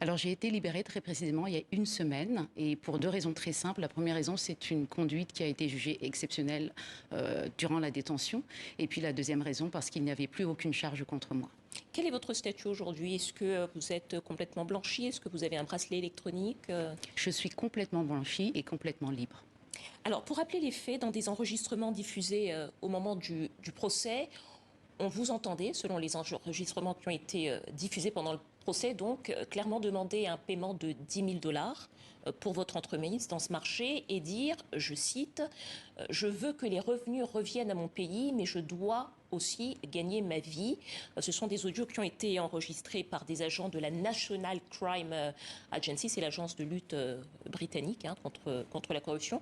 Alors j'ai été libérée très précisément il y a une semaine et pour deux raisons très simples. La première raison, c'est une conduite qui a été jugée exceptionnelle durant la détention. Et puis la deuxième raison, parce qu'il n'y avait plus aucune charge contre moi. Quel est votre statut aujourd'hui? Est-ce que vous êtes complètement blanchi? Est-ce que vous avez un bracelet électronique? Je suis complètement blanchie et complètement libre. Alors, pour rappeler les faits, dans des enregistrements diffusés au moment du procès, on vous entendait, selon les enregistrements qui ont été diffusés pendant le procès, donc clairement demander un paiement de 10 000 dollars pour votre entreprise dans ce marché et dire, je cite, « Je veux que les revenus reviennent à mon pays, mais je dois aussi gagner ma vie ». Ce sont des audios qui ont été enregistrés par des agents de la National Crime Agency, c'est l'agence de lutte britannique contre la corruption.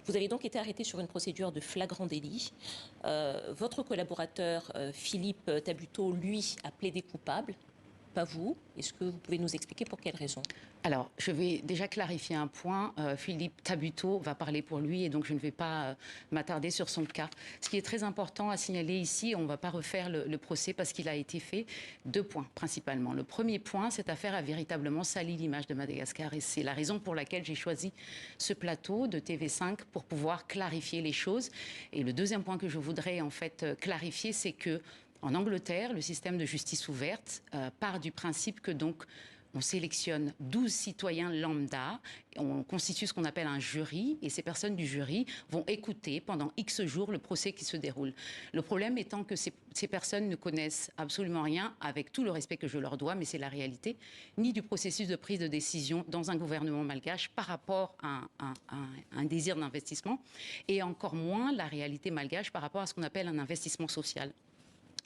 Vous avez donc été arrêté sur une procédure de flagrant délit. Votre collaborateur, Philippe Tabuteau, lui, a plaidé coupable, pas vous. Est-ce que vous pouvez nous expliquer pour quelles raisons? Alors, je vais déjà clarifier un point. Philippe Tabuteau va parler pour lui et donc je ne vais pas m'attarder sur son cas. Ce qui est très important à signaler ici, on ne va pas refaire le procès parce qu'il a été fait. Deux points principalement. Le premier point, cette affaire a véritablement sali l'image de Madagascar et c'est la raison pour laquelle j'ai choisi ce plateau de TV5 pour pouvoir clarifier les choses. Et le deuxième point que je voudrais en fait clarifier, c'est que en Angleterre, le système de justice ouverte part du principe que donc on sélectionne 12 citoyens lambda, on constitue ce qu'on appelle un jury, et ces personnes du jury vont écouter pendant X jours le procès qui se déroule. Le problème étant que ces personnes ne connaissent absolument rien, avec tout le respect que je leur dois, mais c'est la réalité, ni du processus de prise de décision dans un gouvernement malgache par rapport à un désir d'investissement, et encore moins la réalité malgache par rapport à ce qu'on appelle un investissement social.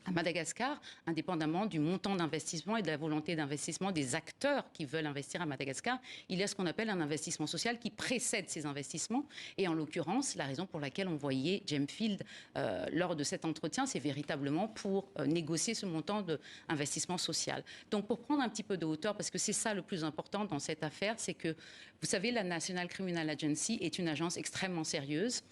À Madagascar, indépendamment du montant d'investissement et de la volonté d'investissement des acteurs qui veulent investir à Madagascar, il y a ce qu'on appelle un investissement social qui précède ces investissements. Et en l'occurrence, la raison pour laquelle on voyait Gemfield lors de cet entretien, c'est véritablement pour négocier ce montant d'investissement social. Donc pour prendre un petit peu de hauteur, parce que c'est ça le plus important dans cette affaire, c'est que, vous savez, la National Criminal Agency est une agence extrêmement sérieuse.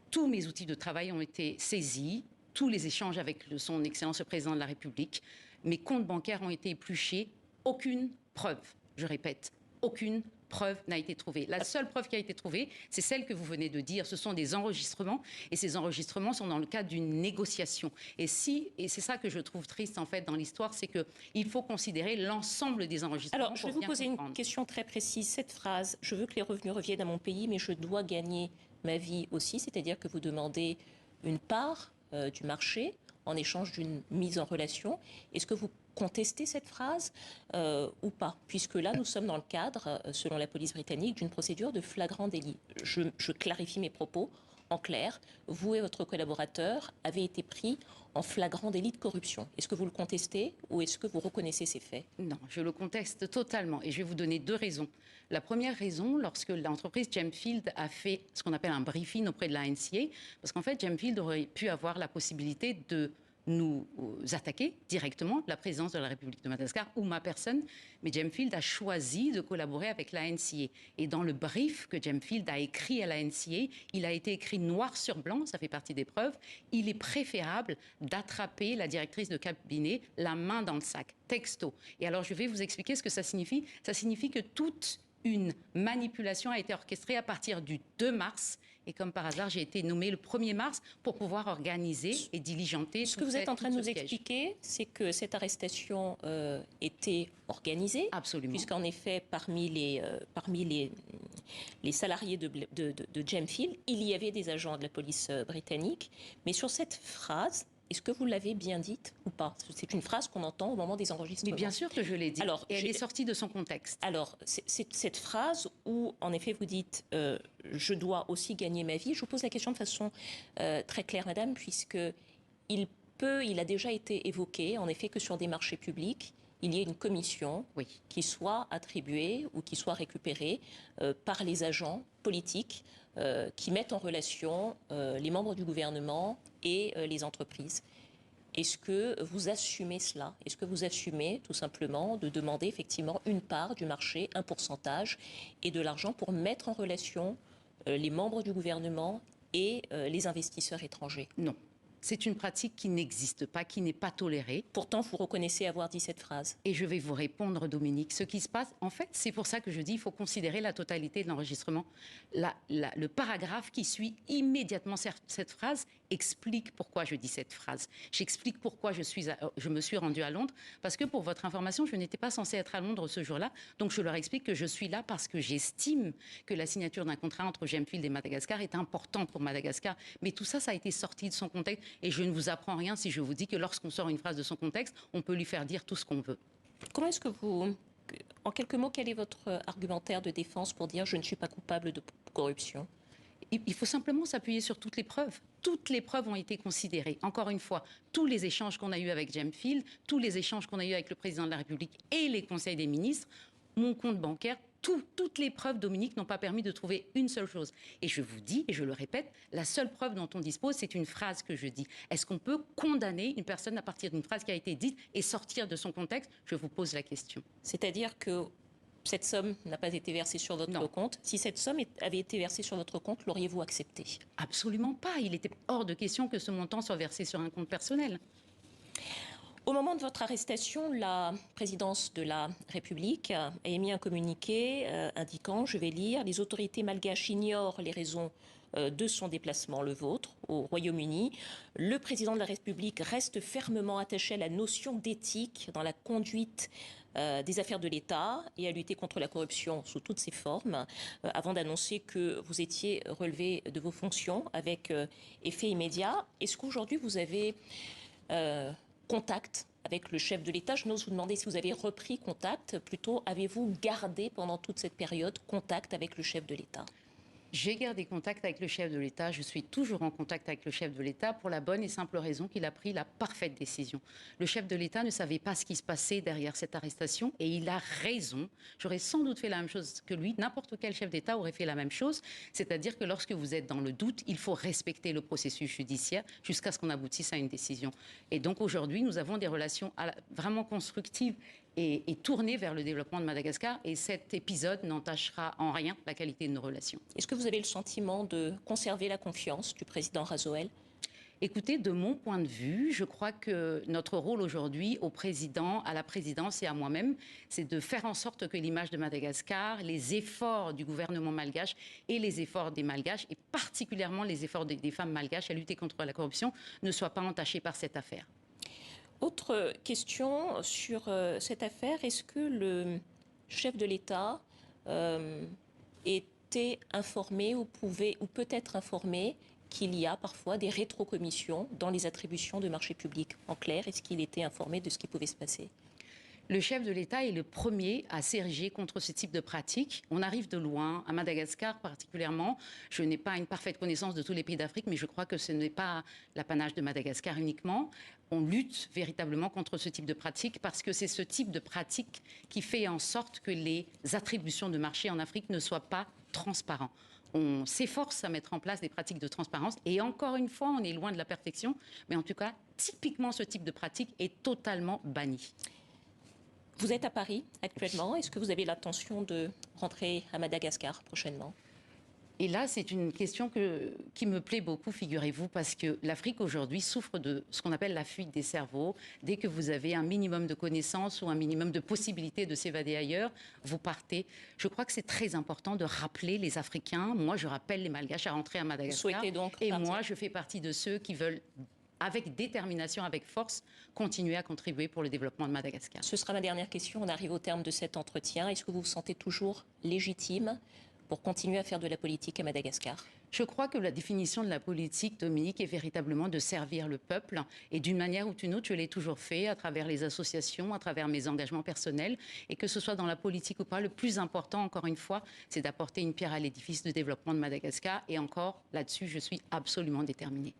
Tous mes outils de travail ont été saisis. Tous les échanges avec son Excellence le Président de la République, mes comptes bancaires ont été épluchés. Aucune preuve, je répète, aucune preuve n'a été trouvée. La seule preuve qui a été trouvée, c'est celle que vous venez de dire. Ce sont des enregistrements et ces enregistrements sont dans le cadre d'une négociation. Et c'est ça que je trouve triste en fait dans l'histoire, c'est qu'il faut considérer l'ensemble des enregistrements. Alors, je vais vous poser une question très précise. Cette phrase, je veux que les revenus reviennent à mon pays, mais je dois gagner ma vie aussi, c'est-à-dire que vous demandez une part du marché en échange d'une mise en relation. Est-ce que vous contestez cette phrase ou pas? Puisque là, nous sommes dans le cadre, selon la police britannique, d'une procédure de flagrant délit. Je clarifie mes propos. En clair, vous et votre collaborateur avez été pris en flagrant délit de corruption. Est-ce que vous le contestez ou est-ce que vous reconnaissez ces faits? Non, je le conteste totalement et je vais vous donner deux raisons. La première raison, lorsque l'entreprise Gemfield a fait ce qu'on appelle un briefing auprès de la NCA, parce qu'en fait, Gemfield aurait pu avoir la possibilité de nous attaquer directement, la présidence de la République de Madagascar ou ma personne, mais Gemfield a choisi de collaborer avec la NCA. Et dans le brief que Gemfield a écrit à la NCA, il a été écrit noir sur blanc, ça fait partie des preuves, il est préférable d'attraper la directrice de cabinet la main dans le sac, texto. Et alors je vais vous expliquer ce que ça signifie. Ça signifie que toute une manipulation a été orchestrée à partir du 2 mars. Et comme par hasard, j'ai été nommée le 1er mars pour pouvoir organiser et diligenter. Ce que vous êtes en train de nous expliquer, c'est que cette arrestation était organisée. Absolument. Puisqu'en effet, parmi les salariés de Gemfield, il y avait des agents de la police britannique. Mais sur cette phrase, est-ce que vous l'avez bien dite ou pas? C'est une phrase qu'on entend au moment des enregistrements. Mais bien sûr que je l'ai dit. Alors, et elle est sortie de son contexte. Alors, c'est cette phrase où, en effet, vous dites « je dois aussi gagner ma vie ». Je vous pose la question de façon très claire, madame, puisque il a déjà été évoqué, en effet, que sur des marchés publics, il y ait une commission qui soit attribuée ou qui soit récupérée par les agents politiques qui mettent en relation les membres du gouvernement et les entreprises. Est-ce que vous assumez cela? Est-ce que vous assumez tout simplement de demander effectivement une part du marché, un pourcentage et de l'argent pour mettre en relation les membres du gouvernement et les investisseurs étrangers? Non. C'est une pratique qui n'existe pas, qui n'est pas tolérée. Pourtant, vous reconnaissez avoir dit cette phrase. Et je vais vous répondre, Dominique. Ce qui se passe, en fait, c'est pour ça que je dis qu'il faut considérer la totalité de l'enregistrement. Le paragraphe qui suit immédiatement cette phrase explique pourquoi je dis cette phrase. J'explique pourquoi je me suis rendue à Londres. Parce que, pour votre information, je n'étais pas censée être à Londres ce jour-là. Donc, je leur explique que je suis là parce que j'estime que la signature d'un contrat entre Gemfield et Madagascar est importante pour Madagascar. Mais tout ça, ça a été sorti de son contexte. Et je ne vous apprends rien si je vous dis que lorsqu'on sort une phrase de son contexte, on peut lui faire dire tout ce qu'on veut. Comment est-ce que vous... En quelques mots, quel est votre argumentaire de défense pour dire « je ne suis pas coupable de corruption » ? Il faut simplement s'appuyer sur toutes les preuves. Toutes les preuves ont été considérées. Encore une fois, tous les échanges qu'on a eus avec Gemfield, tous les échanges qu'on a eus avec le président de la République et les conseils des ministres, mon compte bancaire, toutes les preuves, Dominique, n'ont pas permis de trouver une seule chose. Et je vous dis, et je le répète, la seule preuve dont on dispose, c'est une phrase que je dis. Est-ce qu'on peut condamner une personne à partir d'une phrase qui a été dite et sortir de son contexte? Je vous pose la question. C'est-à-dire que cette somme n'a pas été versée sur votre compte. Si cette somme avait été versée sur votre compte, l'auriez-vous accepté? Absolument pas. Il était hors de question que ce montant soit versé sur un compte personnel. Au moment de votre arrestation, la présidence de la République a émis un communiqué indiquant, je vais lire, « Les autorités malgaches ignorent les raisons de son déplacement, le vôtre, au Royaume-Uni. Le président de la République reste fermement attaché à la notion d'éthique dans la conduite des affaires de l'État et à lutter contre la corruption sous toutes ses formes, avant d'annoncer que vous étiez relevé de vos fonctions avec effet immédiat. Est-ce qu'aujourd'hui vous avez contact avec le chef de l'État? Je n'ose vous demander si vous avez repris contact, plutôt avez-vous gardé pendant toute cette période contact avec le chef de l'État? J'ai gardé contact avec le chef de l'État. Je suis toujours en contact avec le chef de l'État pour la bonne et simple raison qu'il a pris la parfaite décision. Le chef de l'État ne savait pas ce qui se passait derrière cette arrestation et il a raison. J'aurais sans doute fait la même chose que lui. N'importe quel chef d'État aurait fait la même chose. C'est-à-dire que lorsque vous êtes dans le doute, il faut respecter le processus judiciaire jusqu'à ce qu'on aboutisse à une décision. Et donc aujourd'hui, nous avons des relations vraiment constructives et tourné vers le développement de Madagascar. Et cet épisode n'entachera en rien la qualité de nos relations. Est-ce que vous avez le sentiment de conserver la confiance du président Razoel? Écoutez, de mon point de vue, je crois que notre rôle aujourd'hui au président, à la présidence et à moi-même, c'est de faire en sorte que l'image de Madagascar, les efforts du gouvernement malgache et les efforts des Malgaches, et particulièrement les efforts des femmes malgaches à lutter contre la corruption, ne soient pas entachés par cette affaire. Autre question sur cette affaire, est-ce que le chef de l'État était informé ou peut être informé qu'il y a parfois des rétrocommissions dans les attributions de marchés publics? En clair, est-ce qu'il était informé de ce qui pouvait se passer? Le chef de l'État est le premier à s'ériger contre ce type de pratique. On arrive de loin, à Madagascar particulièrement. Je n'ai pas une parfaite connaissance de tous les pays d'Afrique, mais je crois que ce n'est pas l'apanage de Madagascar uniquement. On lutte véritablement contre ce type de pratique parce que c'est ce type de pratique qui fait en sorte que les attributions de marché en Afrique ne soient pas transparentes. On s'efforce à mettre en place des pratiques de transparence et encore une fois, on est loin de la perfection, mais en tout cas, typiquement, ce type de pratique est totalement banni. Vous êtes à Paris actuellement. Est-ce que vous avez l'intention de rentrer à Madagascar prochainement? Et là, c'est une question qui me plaît beaucoup, figurez-vous, parce que l'Afrique aujourd'hui souffre de ce qu'on appelle la fuite des cerveaux. Dès que vous avez un minimum de connaissances ou un minimum de possibilités de s'évader ailleurs, vous partez. Je crois que c'est très important de rappeler les Africains. Moi, je rappelle les Malgaches à rentrer à Madagascar. Vous souhaitez donc partir. Moi, je fais partie de ceux qui veulent, avec détermination, avec force, continuer à contribuer pour le développement de Madagascar. Ce sera ma dernière question. On arrive au terme de cet entretien. Est-ce que vous vous sentez toujours légitime pour continuer à faire de la politique à Madagascar? Je crois que la définition de la politique, Dominique, est véritablement de servir le peuple. Et d'une manière ou d'une autre, je l'ai toujours fait à travers les associations, à travers mes engagements personnels. Et que ce soit dans la politique ou pas, le plus important, encore une fois, c'est d'apporter une pierre à l'édifice de développement de Madagascar. Et encore, là-dessus, je suis absolument déterminée.